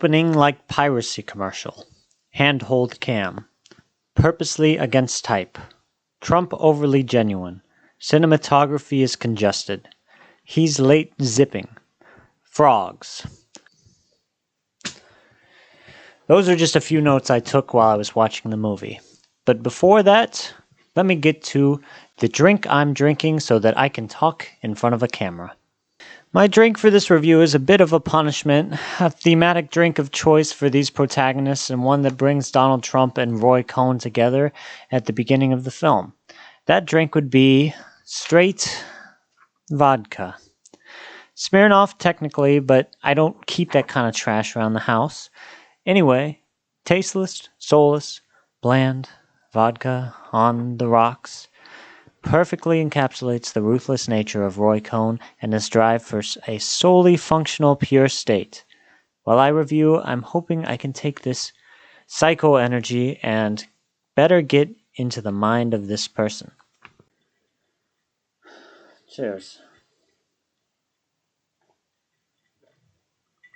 Opening like piracy commercial. Handhold cam. Purposely against type. Trump overly genuine. Cinematography is congested. He's late zipping. Frogs. Those are just a few notes I took while I was watching the movie. But before that, let me get to the drink I'm drinking so that I can talk in front of a camera. My drink for this review is a bit of a punishment, a thematic drink of choice for these protagonists and one that brings Donald Trump and Roy Cohn together at the beginning of the film. That drink would be straight vodka. Smirnoff technically, but I don't keep that kind of trash around the house. Anyway, tasteless, soulless, bland, vodka on the rocks perfectly encapsulates the ruthless nature of Roy Cohn and his drive for a solely functional, pure state. While I review, I'm hoping I can take this psycho energy and better get into the mind of this person. Cheers.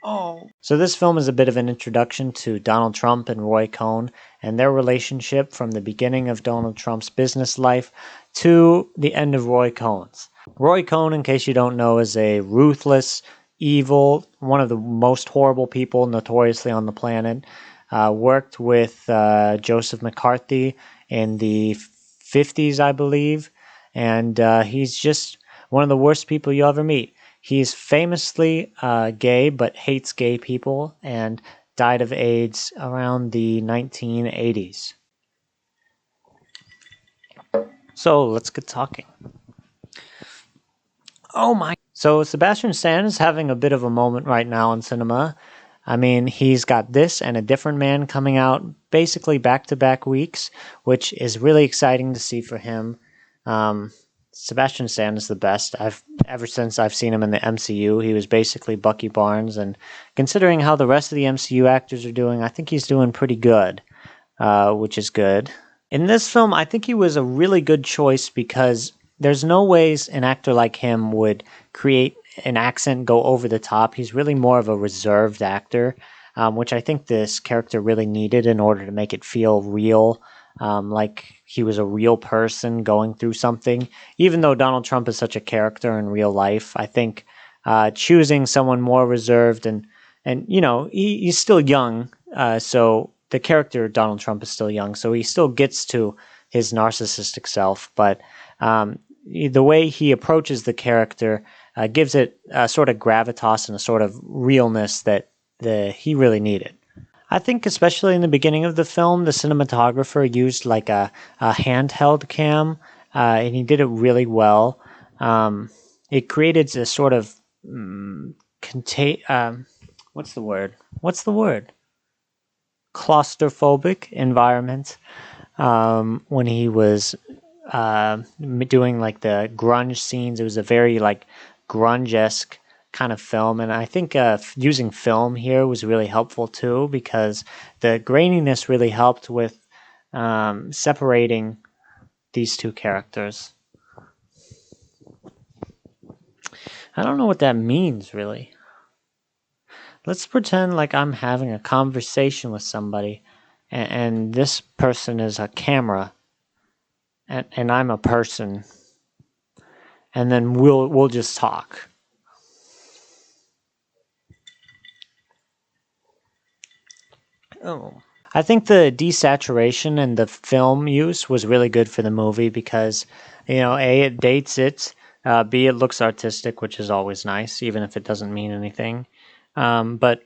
Oh. So this film is a bit of an introduction to Donald Trump and Roy Cohn and their relationship from the beginning of Donald Trump's business life to the end of Roy Cohn's. Roy Cohn, in case you don't know, is a ruthless, evil, one of the most horrible people notoriously on the planet. Worked with Joseph McCarthy in the 50s, I believe, and he's just one of the worst people you'll ever meet. He's famously gay, but hates gay people, and died of AIDS around the 1980s. So let's get talking. Oh my! So Sebastian Stan is having a bit of a moment right now in cinema. I mean, he's got this and A Different Man coming out basically back-to-back weeks, which is really exciting to see for him. Sebastian Stan is the best. Ever since I've seen him in the MCU, he was basically Bucky Barnes, and considering how the rest of the MCU actors are doing, I think he's doing pretty good, which is good. In this film, I think he was a really good choice because there's no ways an actor like him would create an accent, go over the top. He's really more of a reserved actor, which I think this character really needed in order to make it feel real. Like he was a real person going through something. Even though Donald Trump is such a character in real life, I think choosing someone more reserved and you know, he's still young, so the character Donald Trump is still young, so he still gets to his narcissistic self, but the way he approaches the character gives it a sort of gravitas and a sort of realness that he really needed. I think especially in the beginning of the film, the cinematographer used like a handheld cam, and he did it really well. It created a sort of what's the word? Claustrophobic environment when he was doing like the grunge scenes. It was a very like grunge-esque kind of film, and I think using film here was really helpful too, because the graininess really helped with separating these two characters. I don't know what that means really. Let's pretend like I'm having a conversation with somebody and this person is a camera and I'm a person, and then we'll just talk. Oh. I think the desaturation and the film use was really good for the movie because, you know, A, it dates it, B, it looks artistic, which is always nice, even if it doesn't mean anything. But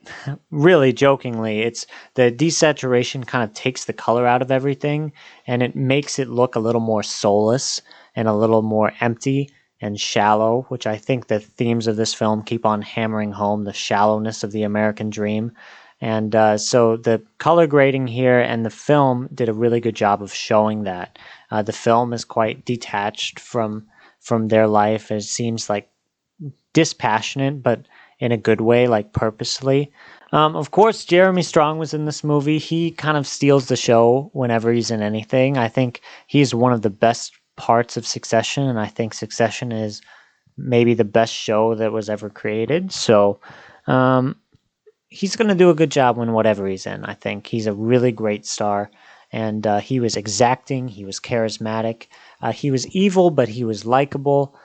really, jokingly, it's the desaturation kind of takes the color out of everything, and it makes it look a little more soulless and a little more empty and shallow, which I think the themes of this film keep on hammering home, the shallowness of the American dream. And so the color grading here and the film did a really good job of showing that. The film is quite detached from their life. It seems like dispassionate, but in a good way, like purposely. Of course, Jeremy Strong was in this movie. He kind of steals the show whenever he's in anything. I think he's one of the best parts of Succession, and I think Succession is maybe the best show that was ever created. So, he's going to do a good job in whatever he's in. I think he's a really great star, and he was exacting. He was charismatic. He was evil, but he was likable.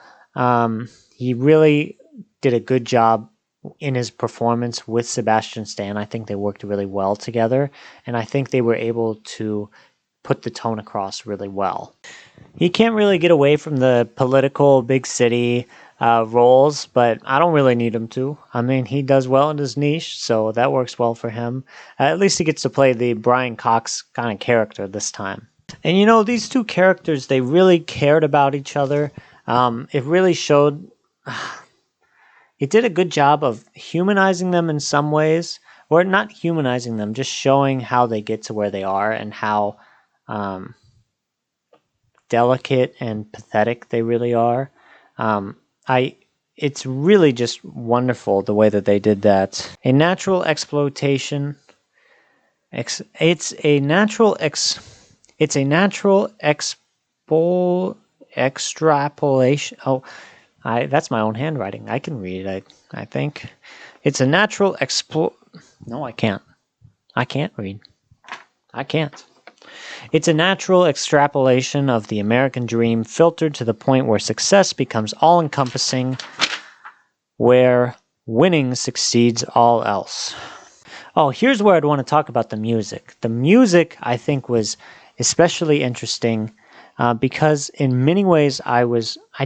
He really did a good job in his performance with Sebastian Stan. I think they worked really well together, and I think they were able to put the tone across really well. He can't really get away from the political big city roles, but I don't really need him to. I mean, he does well in his niche, so that works well for him. At least he gets to play the Brian Cox kind of character this time. And these two characters, they really cared about each other. It really showed. It did a good job of humanizing them in some ways, or not humanizing them, just showing how they get to where they are and how delicate and pathetic they really are. I It's really just wonderful the way that they did that. A natural exploitation. It's a natural extrapolation. Oh, that's my own handwriting. I can read it. I think it's a natural No, I can't. I can't read. I can't. It's a natural extrapolation of the American dream, filtered to the point where success becomes all-encompassing, where winning succeeds all else. Oh, here's where I'd want to talk about the music. The music, I think, was especially interesting because in many ways I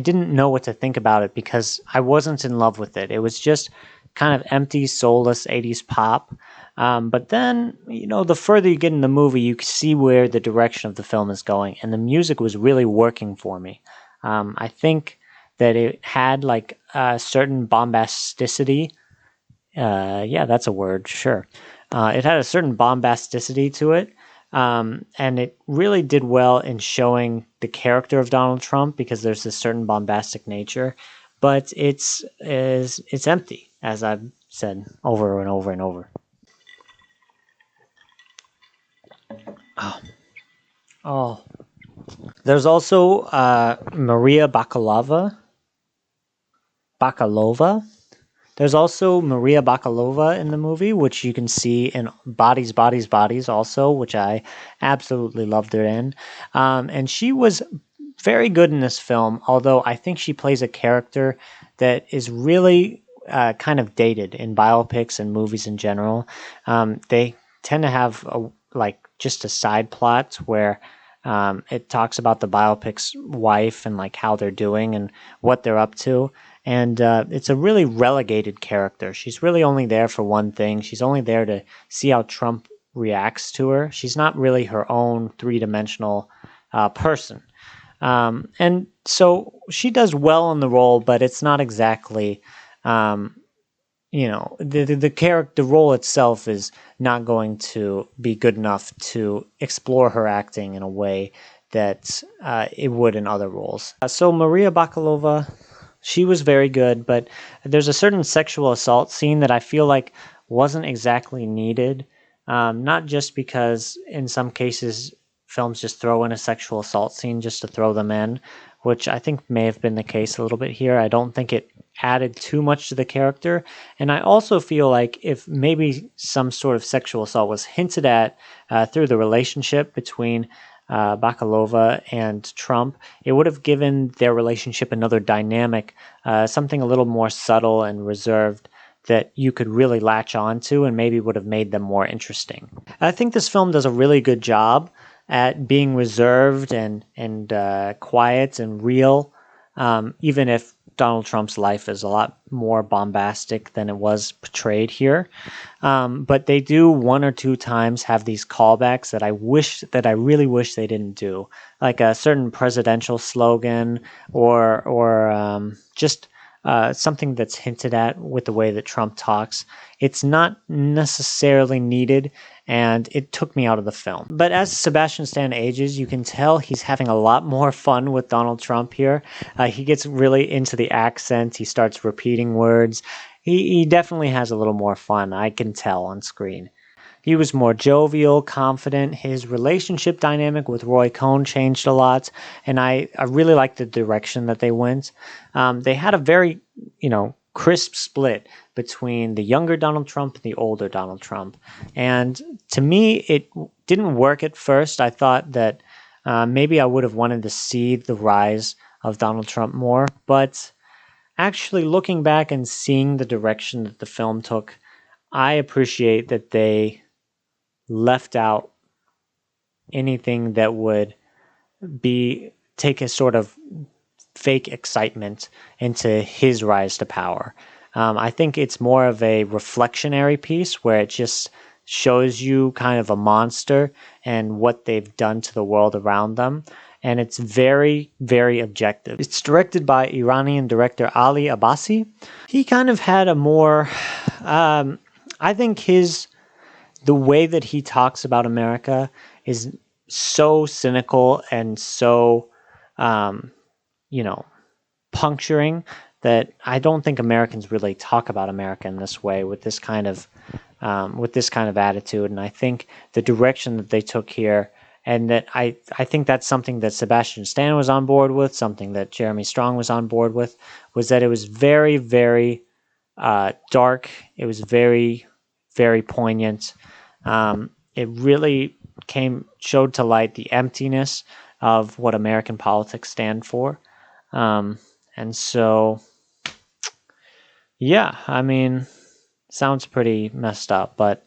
didn't know what to think about it because I wasn't in love with it. It was just kind of empty, soulless 80s pop. But then, the further you get in the movie, you see where the direction of the film is going, and the music was really working for me. I think that it had like a certain bombasticity. Yeah, that's a word, sure. It had a certain bombasticity to it, and it really did well in showing the character of Donald Trump because there's this certain bombastic nature, but it's empty, as I've said over and over and over. Oh. There's also Maria Bakalova. Bakalova. There's also Maria Bakalova in the movie, which you can see in Bodies, Bodies, Bodies also, which I absolutely loved her in. And she was very good in this film, although I think she plays a character that is really kind of dated in biopics and movies in general. They tend to have just a side plot where it talks about the biopic's wife and like how they're doing and what they're up to. And it's a really relegated character. She's really only there for one thing. She's only there to see how Trump reacts to her. She's not really her own three-dimensional person. And so she does well in the role, but it's not exactly, the role itself is not going to be good enough to explore her acting in a way that it would in other roles. So Maria Bakalova, she was very good, but there's a certain sexual assault scene that I feel like wasn't exactly needed. Not just because in some cases films just throw in a sexual assault scene just to throw them in, which I think may have been the case a little bit here. I don't think it added too much to the character. And I also feel like if maybe some sort of sexual assault was hinted at through the relationship between Bakalova and Trump, it would have given their relationship another dynamic, something a little more subtle and reserved that you could really latch on to and maybe would have made them more interesting. I think this film does a really good job at being reserved and quiet and real, even if Donald Trump's life is a lot more bombastic than it was portrayed here. But they do one or two times have these callbacks that I really wish they didn't do, like a certain presidential slogan or just something that's hinted at with the way that Trump talks. It's not necessarily needed, and it took me out of the film. But as Sebastian Stan ages, you can tell he's having a lot more fun with Donald Trump here. He gets really into the accent. He starts repeating words. He definitely has a little more fun, I can tell on screen. He was more jovial, confident. His relationship dynamic with Roy Cohn changed a lot, and I really liked the direction that they went. They had a very, crisp split between the younger Donald Trump and the older Donald Trump. And to me, it didn't work at first. I thought that maybe I would have wanted to see the rise of Donald Trump more, but actually looking back and seeing the direction that the film took, I appreciate that they left out anything that would be take a sort of fake excitement into his rise to power. I think it's more of a reflectionary piece where it just shows you kind of a monster and what they've done to the world around them. And it's very, very objective. It's directed by Iranian director Ali Abbasi. He kind of had a more, I think the way that he talks about America is so cynical and so, um, you know, puncturing that I don't think Americans really talk about America in this way with this kind of attitude. And I think the direction that they took here, and that I think that's something that Sebastian Stan was on board with, something that Jeremy Strong was on board with, was that it was very, very dark. It was very, very poignant. It really showed to light the emptiness of what American politics stand for. And so, yeah, I mean, sounds pretty messed up, but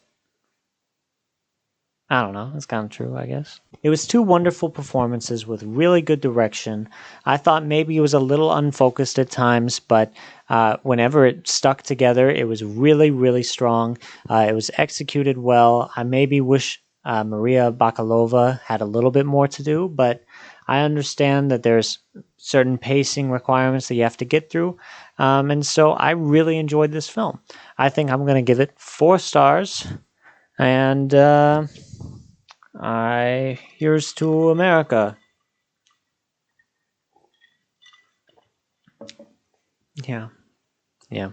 I don't know. It's kind of true, I guess. It was two wonderful performances with really good direction. I thought maybe it was a little unfocused at times, but whenever it stuck together, it was really, really strong. It was executed well. I maybe wish Maria Bakalova had a little bit more to do, but I understand that there's certain pacing requirements that you have to get through. And so I really enjoyed this film. I think I'm going to give it 4 stars. And here's to America. Yeah. Yeah.